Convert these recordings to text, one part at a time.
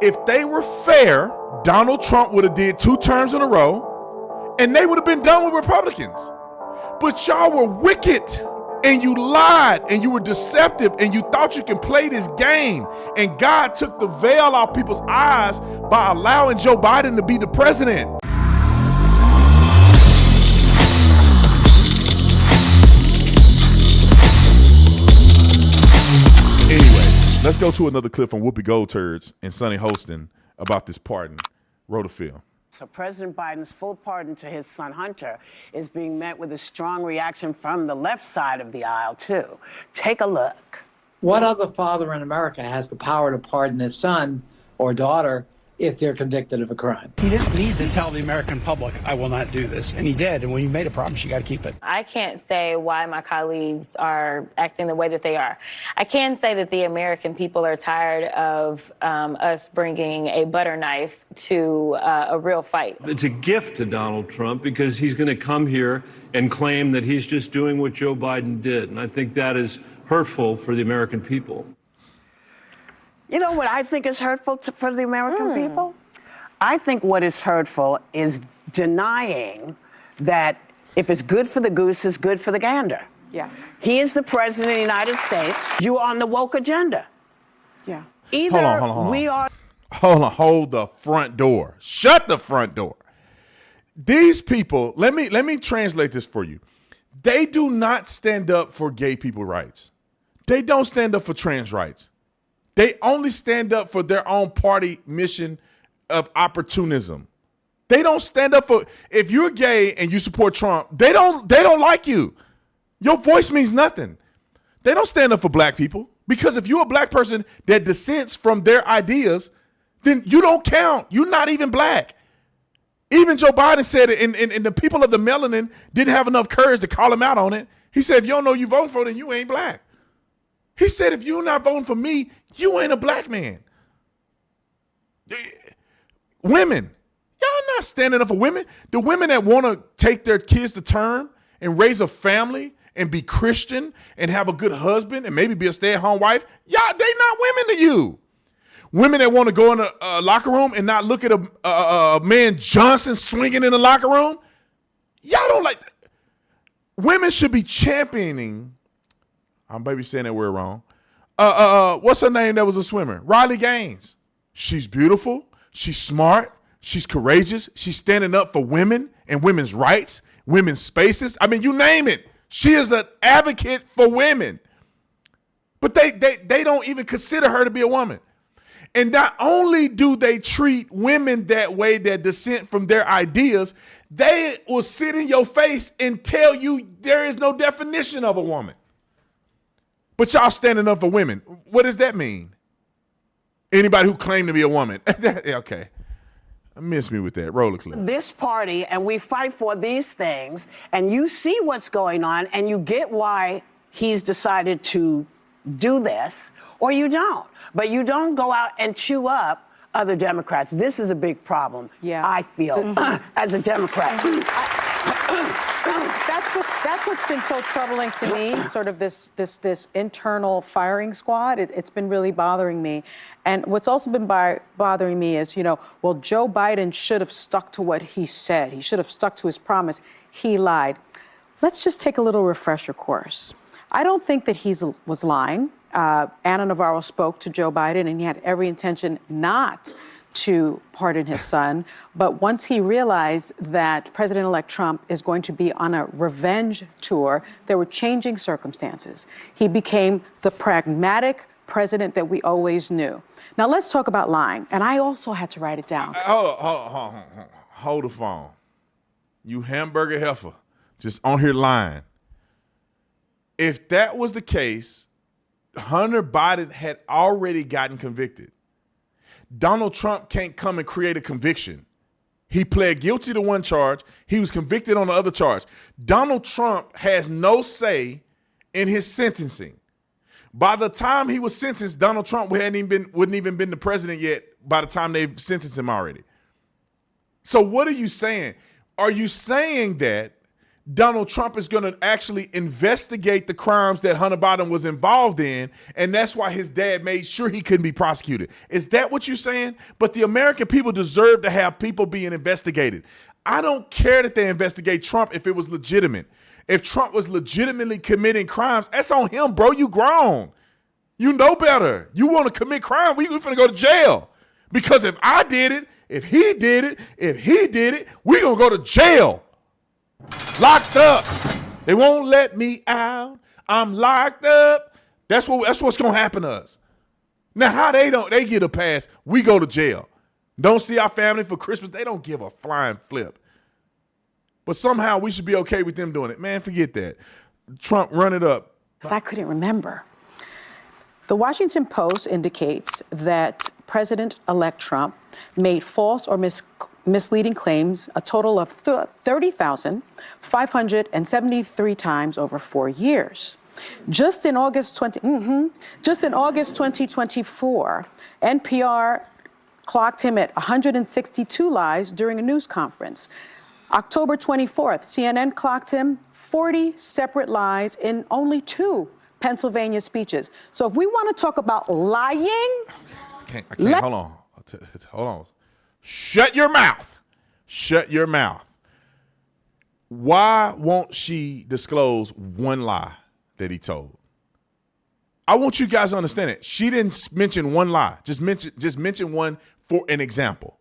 If they were fair, Donald Trump would have did 2 terms in a row, and they would have been done with Republicans. But y'all were wicked, and you lied, and you were deceptive, and you thought you can play this game. And God took the veil off people's eyes by allowing Joe Biden to be the president. Anyway, let's go to another clip from Whoopi Goldturds and Sonny Holston about this pardon. Roll the film. So President Biden's full pardon to his son Hunter is being met with a strong reaction from the left side of the aisle, too. Take a look. What other father in America has the power to pardon his son or daughter if they're convicted of a crime? He didn't need to tell the American public, I will not do this. And he did. And when you made a promise, you got to keep it. I can't say why my colleagues are acting the way that they are. I can say that the American people are tired of us bringing a butter knife to a real fight. It's a gift to Donald Trump because he's going to come here and claim that he's just doing what Joe Biden did. And I think that is hurtful for the American people. You know what I think is hurtful for the American people? I think what is hurtful is denying that if it's good for the goose, it's good for the gander. Yeah. He is the president of the United States. You are on the woke agenda. Yeah. Either Hold on. we are... Hold the front door. Shut the front door. These people, let me translate this for you. They do not stand up for gay people rights. They don't stand up for trans rights. They only stand up for their own party mission of opportunism. They don't stand up for, if you're gay and you support Trump, they don't like you. Your voice means nothing. They don't stand up for black people because if you're a black person that dissents from their ideas, then you don't count. You're not even black. Even Joe Biden said it, and the people of the melanin didn't have enough courage to call him out on it. He said, if you don't know you voting for, then you ain't black. He said, if you're not voting for me, you ain't a black man. Women, y'all not standing up for women. The women that want to take their kids to term and raise a family and be Christian and have a good husband and maybe be a stay-at-home wife, y'all, they not women to you. Women that want to go in a locker room and not look at a man Johnson swinging in the locker room, y'all don't like that. Women should be championing, I'm maybe saying that word wrong. What's her name that was a swimmer? Riley Gaines. She's beautiful. She's smart. She's courageous. She's standing up for women and women's rights, women's spaces. I mean, you name it. She is an advocate for women. But they don't even consider her to be a woman. And not only do they treat women that way that dissent from their ideas, they will sit in your face and tell you there is no definition of a woman. But y'all standing up for women. What does that mean? Anybody who claimed to be a woman. Okay. Miss me with that. Roll the clip. This party, and we fight for these things, and you see what's going on, and you get why he's decided to do this, or you don't. But you don't go out and chew up other Democrats. This is a big problem, I feel, as a Democrat. That's what's been so troubling to me, sort of this internal firing squad. It's been really bothering me. And what's also been bothering me is, well, Joe Biden should have stuck to what he said. He should have stuck to his promise. He lied. Let's just take a little refresher course. I don't think that he was lying. Anna Navarro spoke to Joe Biden, and he had every intention not to pardon his son. But once he realized that President-elect Trump is going to be on a revenge tour, there were changing circumstances. He became the pragmatic president that we always knew. Now, let's talk about lying. And I also had to write it down. Hold the phone. You hamburger heifer, just on here lying. If that was the case, Hunter Biden had already gotten convicted. Donald Trump can't come and create a conviction. He pled guilty to one charge. He was convicted on the other charge. Donald Trump has no say in his sentencing. By the time he was sentenced, Donald Trump wouldn't even been the president yet by the time they've sentenced him already. So what are you saying? Are you saying that Donald Trump is going to actually investigate the crimes that Hunter Biden was involved in, and that's why his dad made sure he couldn't be prosecuted. Is that what you're saying? But the American people deserve to have people being investigated. I don't care that they investigate Trump if it was legitimate. If Trump was legitimately committing crimes, that's on him, bro. You grown. You know better. You want to commit crime, we finna go to jail. Because if I did it, if he did it, we're going to go to jail. Locked up. They won't let me out. I'm locked up. That's what's going to happen to us. Now, how they get a pass, we go to jail. Don't see our family for Christmas. They don't give a flying flip. But somehow we should be okay with them doing it. Man, forget that. Trump, run it up. Because I couldn't remember. The Washington Post indicates that President-elect Trump made false or misleading claims a total of 30,573 times over 4 years. Just in August 2024, NPR clocked him at 162 lies during a news conference. October 24th, CNN clocked him 40 separate lies in only 2 Pennsylvania speeches. So if we want to talk about lying, I can't. Hold on. Hold on. Shut your mouth. Shut your mouth. Why won't she disclose one lie that he told? I want you guys to understand it. She didn't mention one lie. Just mention one for an example.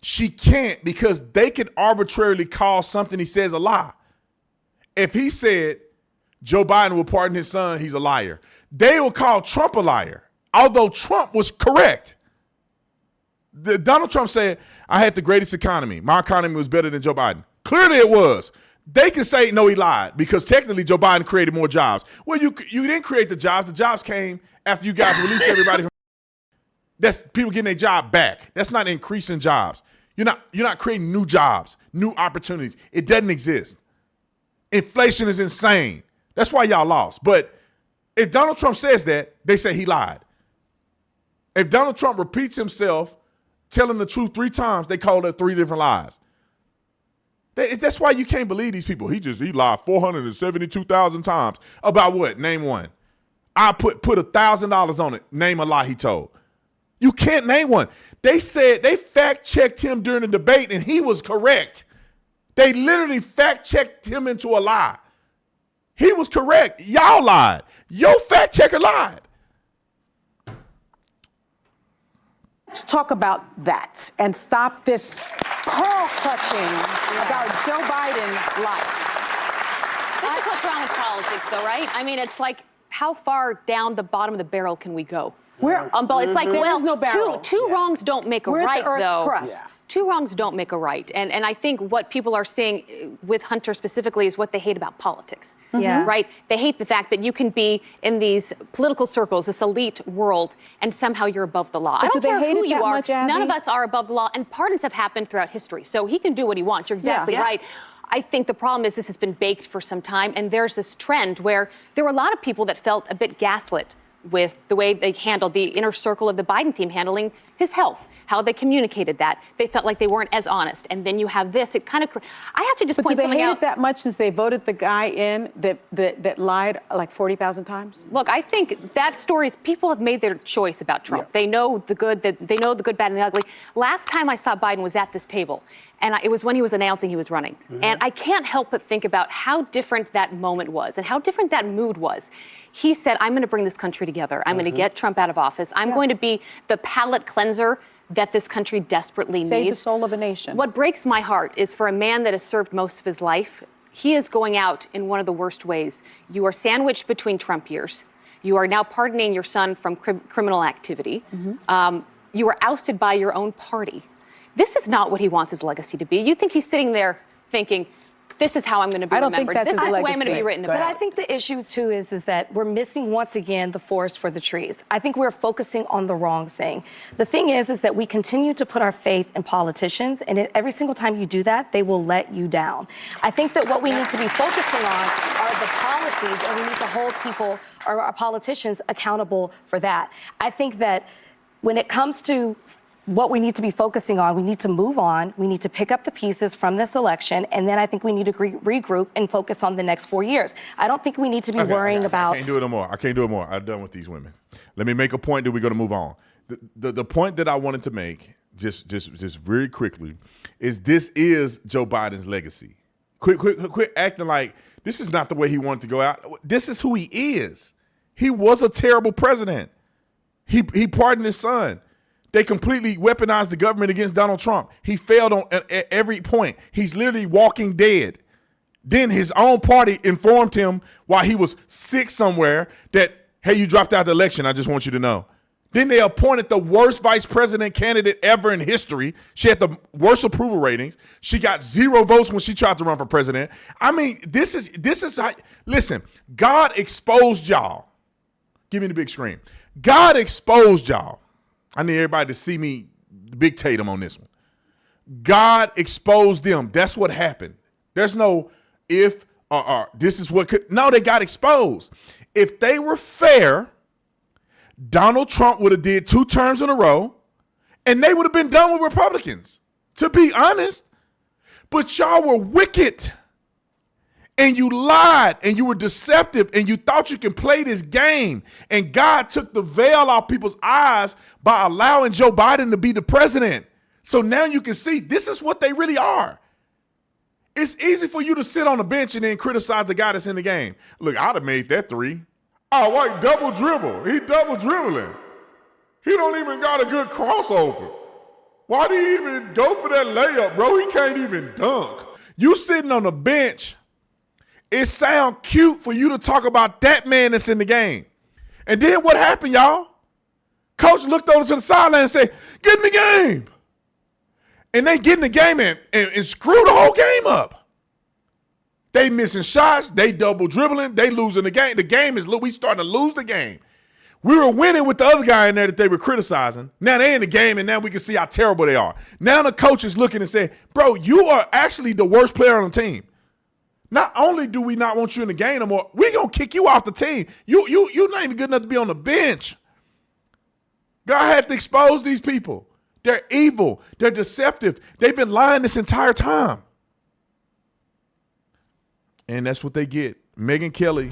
She can't, because they could arbitrarily call something he says a lie. If he said Joe Biden will pardon his son, he's a liar, they will call Trump a liar, although Trump was correct. Donald Trump said, I had the greatest economy. My economy was better than Joe Biden. Clearly it was. They can say, no, he lied, because technically Joe Biden created more jobs. Well, you didn't create the jobs. The jobs came after you guys released everybody from. That's people getting their job back. That's not increasing jobs. You're not creating new jobs, new opportunities. It doesn't exist. Inflation is insane. That's why y'all lost. But if Donald Trump says that, they say he lied. If Donald Trump repeats himself telling the truth 3 times, they call that 3 different lies. That's why you can't believe these people. He lied 472,000 times. About what? Name one. I put $1,000 on it. Name a lie he told. You can't name one. They said they fact-checked him during the debate, and he was correct. They literally fact-checked him into a lie. He was correct. Y'all lied. Your fact-checker lied. let's talk about that and stop this pearl-clutching about Joe Biden's life. This is what's wrong with politics, though, right? I mean, it's like, how far down the bottom of the barrel can we go? It's like, well, no barrel. two wrongs don't make a right, We're at the Earth's though. crust. Two wrongs don't make a right. And I think what people are seeing with Hunter specifically is what they hate about politics. Yeah. Right? They hate the fact that you can be in these political circles, this elite world, and somehow you're above the law. But I don't do they care hate who it you that are. much, Abby? None of us are above the law, and pardons have happened throughout history. So he can do what he wants. You're exactly right. I think the problem is this has been baked for some time, and there's this trend where there were a lot of people that felt a bit gaslit with the way they handled the inner circle of the Biden team handling his health, how they communicated that. They felt like they weren't as honest. And then you have this, it kind of, I have to just point something out. But do they hate it that much since they voted the guy in that lied like 40,000 times? Look, I think that story is, people have made their choice about Trump. Yeah. They know the good, they know the good, bad, and the ugly. Last time I saw Biden was at this table, and it was when he was announcing he was running. Mm-hmm. And I can't help but think about how different that moment was and how different that mood was. He said, I'm going to bring this country together. I'm going to get Trump out of office. I'm going to be the palate cleanser that this country desperately needs. Save the soul of a nation. What breaks my heart is for a man that has served most of his life, he is going out in one of the worst ways. You are sandwiched between Trump years. You are now pardoning your son from criminal activity. Mm-hmm. You are ousted by your own party. This is not what he wants his legacy to be. You think he's sitting there thinking, this is how I'm going to be remembered. Think that's this his is legacy. the way I'm going to be written about. But I think the issue, too, is that we're missing, once again, the forest for the trees. I think we're focusing on the wrong thing. The thing is that we continue to put our faith in politicians, and every single time you do that, they will let you down. I think that what we need to be focusing on are the policies, and we need to hold people, or our politicians, accountable for that. I think that when it comes to what we need to be focusing on. We need to move on. We need to pick up the pieces from this election. And then I think we need to regroup and focus on the next 4 years. I don't think we need to be worrying about. I can't do it no more. I can't do it more. I'm done with these women. Let me make a point that we're going to move on. The point that I wanted to make, just very quickly, is this is Joe Biden's legacy. Quit acting like this is not the way he wanted to go out. This is who he is. He was a terrible president. He pardoned his son. They completely weaponized the government against Donald Trump. He failed at every point. He's literally walking dead. Then his own party informed him while he was sick somewhere that, hey, you dropped out the election. I just want you to know. Then they appointed the worst vice president candidate ever in history. She had the worst approval ratings. She got 0 votes when she tried to run for president. I mean, this is how, listen, God exposed y'all. Give me the big screen. God exposed y'all. I need everybody to see me, big Tatum on this one. God exposed them. That's what happened. There's no if or this is what could. No, they got exposed. If they were fair, Donald Trump would have did 2 terms in a row, and they would have been done with Republicans, to be honest. But y'all were wicked, and you lied, and you were deceptive, and you thought you can play this game. And God took the veil off people's eyes by allowing Joe Biden to be the president. So now you can see this is what they really are. It's easy for you to sit on the bench and then criticize the guy that's in the game. Look, I'd have made that 3. Oh, what? Double dribble. He double dribbling. He don't even got a good crossover. Why did he even go for that layup, bro? He can't even dunk. You sitting on the bench, it sounds cute for you to talk about that man that's in the game. And then what happened, y'all? Coach looked over to the sideline and said, get in the game. And they get in the game and screw the whole game up. They missing shots. They double dribbling. They losing the game. The game is, we starting to lose the game. We were winning with the other guy in there that they were criticizing. Now they in the game, and now we can see how terrible they are. Now the coach is looking and saying, bro, you are actually the worst player on the team. Not only do we not want you in the game no more, we're going to kick you off the team. You're not even good enough to be on the bench. God had to expose these people. They're evil. They're deceptive. They've been lying this entire time. And that's what they get. Megyn Kelly